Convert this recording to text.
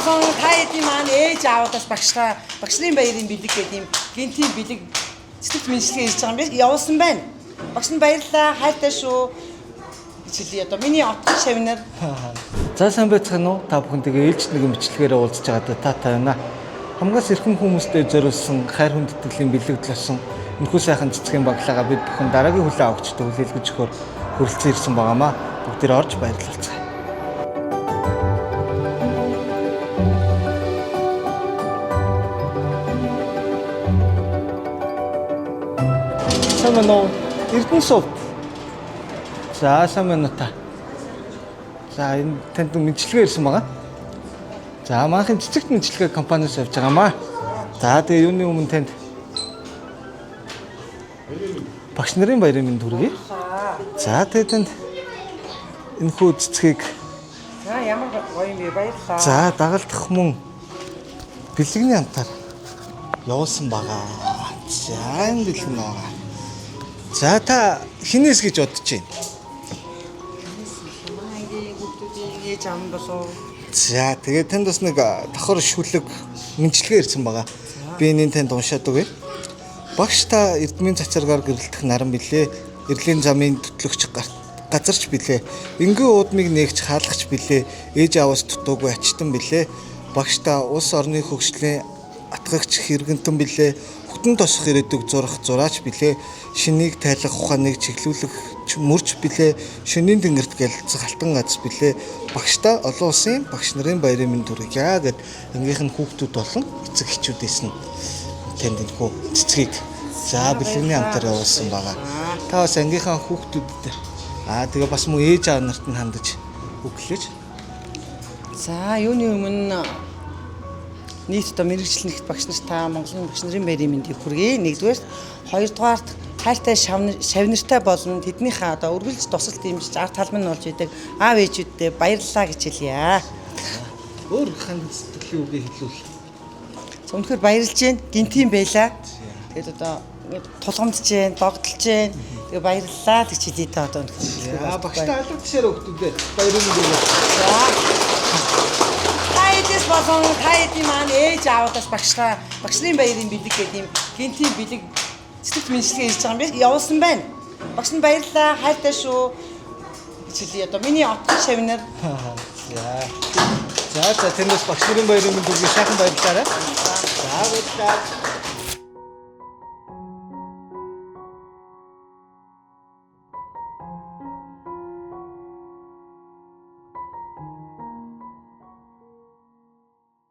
болон та хэдийн маань ээж аавдаас багшлын баярын бэлэг гэдэг юм гинтийн бэлэг цэцэгт мэдлэгээ хийж байгаа юм биш явуулсан байна. Багш нь баярлалаа хайртай шүү. Ичилээ одоо миний отгон шавнаар. За сайн байцгаана уу? Та бүхэндээ ээлж нэгэн бичлэгээр уулзж байгаадаа таатай байна. Хамгаас эрхэм хүмүүстэй зориулсан хайр хүндэтгэлийн бэлэгдлсэн энэхүү сайхан цэцгийн баглагаа бид бүхэн дараагийн хүлээн авагчтай хүлээлгэж өгөхөөр хүрэлцэн ирсэн байгаамаа. Бүгдээр орж баярлалцгаая. Самано Эрдэнэ сув. За самано та. За энэ танд мэдлэгээ ирсэн байгаа. За манайхын цэцэгт мэдлэгээ компаниас явж байгаамаа. За тэгээ юуны өмнө танд багш нарын баярын мэнд хүргэе. За тэгээ танд энэхүү цэцгийг За ямар гоё юм бэ баярлалаа. за дагалдах мөн бэлэгний амтаар явуулсан байгаа. За энэ бэлэг нь байгаа. За та хинээс гэж бодож байна? Манайгийн хүүхдүүдийн ээж аав нь болов. За тэгээд танд бас нэг давхар шүлэг мэдлэгээ ирсэн байгаа. Би энэ танд уншаад өгье. Багш та эрдмийн цацаргаар гэрэлтэх наран билээ. Эрлийн замын төтлөгч газарч билээ. Энгийн уудмыг нээгч хаалгач билээ. Ээж ааваас дутуугүй ачтан билээ. Багш та улс орны хөгжлийн атгагч хэрэгэнтэн билээ. Хөтөн тосох ирээдүг зурах зураач билээ. Шинийг тайлах ухааныг чиглүүлэх мөрч билээ. Шөнийн тэнгэрт гэлцэх алтан гац билээ. Багш та олон улсын багш нарын баярын мэнд хүргье гэд ангийнх нь хүүхдүүд болон эцэг эхчүүдээс нь танд энэхүү цэцгийг за бэлэгний амтаар явуулсан байгаа. Та бас ангийнхаа хүүхдүүдэд тэгээ бас мөн ээж аав нарт нь хандаж өглөөж. За юуны өмнө нийт одоо мэрэгчлэнэгт багш нарт та Монголын багш нарын баярын мэндийг хүргэе. Нэгдүгээр, хоёрдугаарт хайртай шавнартай болон тэднийхээ одоо үргэлж тусалт дэмжиж ард талбан нь болж идэг аав ээжүүдтэй баярлалаа гэж хэлье. Өөр ханд сэтгэлийн үгээ хэлүүл. Үнэхээр баярлж байна. Гинтийн байлаа. Тэгээд одоо тулгамдж байна, догдолж байна. Тэгээ баярлалаа гэж хэлээ та одоо үнэхээр. За багштай алга тишээр өгдөө баярын мэнд. За. Тайдс болон та хэдийн маань ээж аавдаас багшлын баярын бэлэг гэдэг юм гинтийн бэлэг цэцэгт мэдлэгээ хийж байгаа юм биш явуулсан байна. Багш нь баярлалаа хайртай шүү. Ичилээ одоо миний отгон шавнаар. За тэндээс багш нарын баярын мэнд өгье сайхан баярлалаа. За баярлалаа.